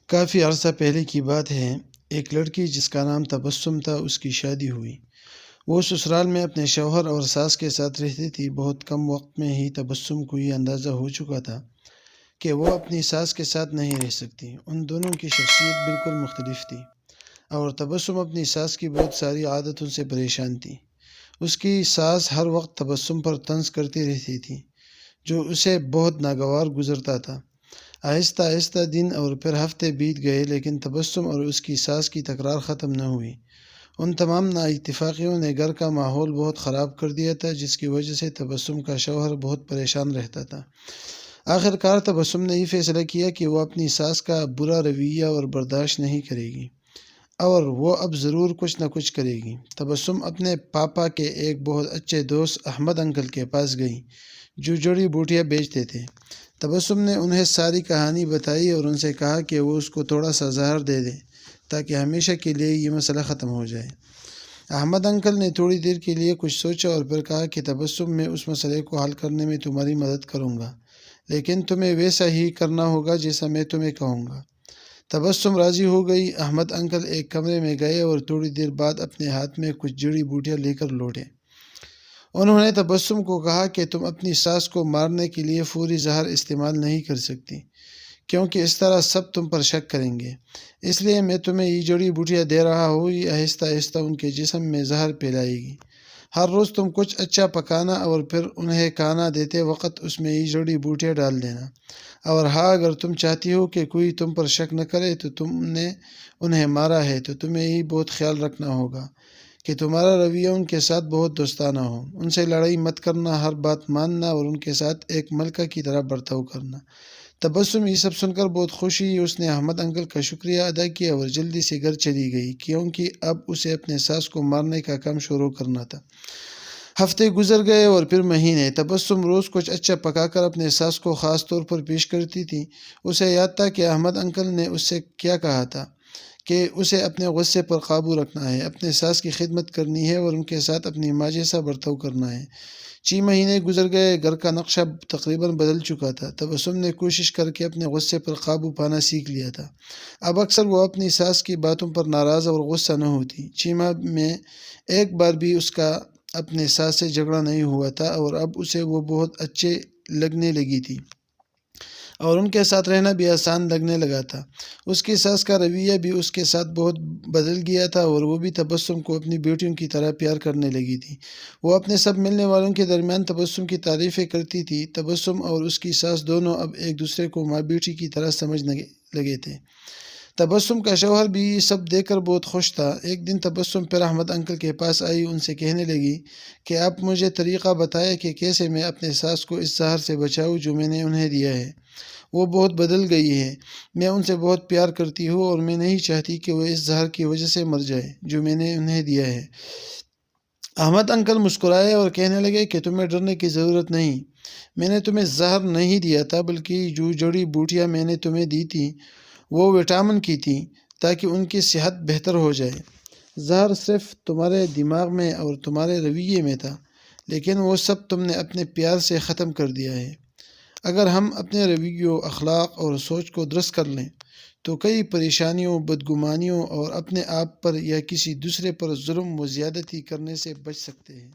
کافی عرصہ پہلے کی بات ہے، ایک لڑکی جس کا نام تبسم تھا، اس کی شادی ہوئی۔ وہ سسرال میں اپنے شوہر اور ساس کے ساتھ رہتی تھی۔ بہت کم وقت میں ہی تبسم کو یہ اندازہ ہو چکا تھا کہ وہ اپنی ساس کے ساتھ نہیں رہ سکتی۔ ان دونوں کی شخصیت بالکل مختلف تھی، اور تبسم اپنی ساس کی بہت ساری عادتوں سے پریشان تھی۔ اس کی ساس ہر وقت تبسم پر طنز کرتی رہتی تھی، جو اسے بہت ناگوار گزرتا تھا۔ آہستہ آہستہ دن اور پھر ہفتے بیت گئے، لیکن تبسم اور اس کی ساس کی تکرار ختم نہ ہوئی۔ ان تمام نااتفاقیوں نے گھر کا ماحول بہت خراب کر دیا تھا، جس کی وجہ سے تبسم کا شوہر بہت پریشان رہتا تھا۔ آخر کار تبسم نے یہ فیصلہ کیا کہ وہ اپنی ساس کا برا رویہ اور برداشت نہیں کرے گی، اور وہ اب ضرور کچھ نہ کچھ کرے گی۔ تبسم اپنے پاپا کے ایک بہت اچھے دوست احمد انکل کے پاس گئی، جو جڑی بوٹیاں بیچتے تھے۔ تبسم نے انہیں ساری کہانی بتائی اور ان سے کہا کہ وہ اس کو تھوڑا سا زہر دے دیں تاکہ ہمیشہ کے لیے یہ مسئلہ ختم ہو جائے۔ احمد انکل نے تھوڑی دیر کے لیے کچھ سوچا اور پھر کہا کہ تبسم، میں اس مسئلے کو حل کرنے میں تمہاری مدد کروں گا، لیکن تمہیں ویسا ہی کرنا ہوگا جیسا میں تمہیں کہوں گا۔ تبسم راضی ہو گئی۔ احمد انکل ایک کمرے میں گئے اور تھوڑی دیر بعد اپنے ہاتھ میں کچھ جڑی بوٹیاں لے کر لوٹے۔ انہوں نے تبسم کو کہا کہ تم اپنی ساس کو مارنے کے لیے فوری زہر استعمال نہیں کر سکتی، کیونکہ اس طرح سب تم پر شک کریں گے۔ اس لیے میں تمہیں یہ جڑی بوٹیاں دے رہا ہوں، یہ آہستہ آہستہ ان کے جسم میں زہر پھیلائے گی۔ ہر روز تم کچھ اچھا پکانا اور پھر انہیں کھانا دیتے وقت اس میں یہ جڑی بوٹیاں ڈال دینا۔ اور ہاں، اگر تم چاہتی ہو کہ کوئی تم پر شک نہ کرے تو تم نے انہیں مارا ہے، تو تمہیں یہ بہت خیال رکھنا ہوگا کہ تمہارا رویہ ان کے ساتھ بہت دوستانہ ہو۔ ان سے لڑائی مت کرنا، ہر بات ماننا اور ان کے ساتھ ایک ملکہ کی طرح برتاؤ کرنا۔ تبسم یہ سب سن کر بہت خوش ہوئی۔ اس نے احمد انکل کا شکریہ ادا کیا اور جلدی سے گھر چلی گئی، کیونکہ اب اسے اپنے ساس کو مارنے کا کام شروع کرنا تھا۔ ہفتے گزر گئے اور پھر مہینے۔ تبسم روز کچھ اچھا پکا کر اپنے ساس کو خاص طور پر پیش کرتی تھی۔ اسے یاد تھا کہ احمد انکل نے اس سے کیا کہا تھا کہ اسے اپنے غصے پر قابو رکھنا ہے، اپنے ساس کی خدمت کرنی ہے اور ان کے ساتھ اپنی ماں جیسا برتاؤ کرنا ہے۔ 6 مہینے گزر گئے۔ گھر کا نقشہ تقریباً بدل چکا تھا۔ تبسم نے کوشش کر کے اپنے غصے پر قابو پانا سیکھ لیا تھا۔ اب اکثر وہ اپنی ساس کی باتوں پر ناراض اور غصہ نہ ہوتی۔ 6 ماہ میں ایک بار بھی اس کا اپنے ساس سے جھگڑا نہیں ہوا تھا، اور اب اسے وہ بہت اچھے لگنے لگی تھی اور ان کے ساتھ رہنا بھی آسان لگنے لگا تھا۔ اس کی ساس کا رویہ بھی اس کے ساتھ بہت بدل گیا تھا، اور وہ بھی تبسم کو اپنی بیٹیوں کی طرح پیار کرنے لگی تھی۔ وہ اپنے سب ملنے والوں کے درمیان تبسم کی تعریفیں کرتی تھی۔ تبسم اور اس کی ساس دونوں اب ایک دوسرے کو ماں بیٹی کی طرح سمجھنے لگے تھے۔ تبسم کا شوہر بھی یہ سب دیکھ کر بہت خوش تھا۔ ایک دن تبسم پھر احمد انکل کے پاس آئی، ان سے کہنے لگی کہ آپ مجھے طریقہ بتائیں کہ کیسے میں اپنے ساس کو اس زہر سے بچاؤں جو میں نے انہیں دیا ہے۔ وہ بہت بدل گئی ہے، میں ان سے بہت پیار کرتی ہوں اور میں نہیں چاہتی کہ وہ اس زہر کی وجہ سے مر جائے جو میں نے انہیں دیا ہے۔ احمد انکل مسکرائے اور کہنے لگے کہ تمہیں ڈرنے کی ضرورت نہیں، میں نے تمہیں زہر نہیں دیا تھا، بلکہ جو جڑی بوٹیاں میں نے تمہیں دی تھیں وہ وٹامن کی تھیں تاکہ ان کی صحت بہتر ہو جائے۔ زہر صرف تمہارے دماغ میں اور تمہارے رویے میں تھا، لیکن وہ سب تم نے اپنے پیار سے ختم کر دیا ہے۔ اگر ہم اپنے رویوں، اخلاق اور سوچ کو درست کر لیں تو کئی پریشانیوں، بدگمانیوں اور اپنے آپ پر یا کسی دوسرے پر ظلم و زیادتی کرنے سے بچ سکتے ہیں۔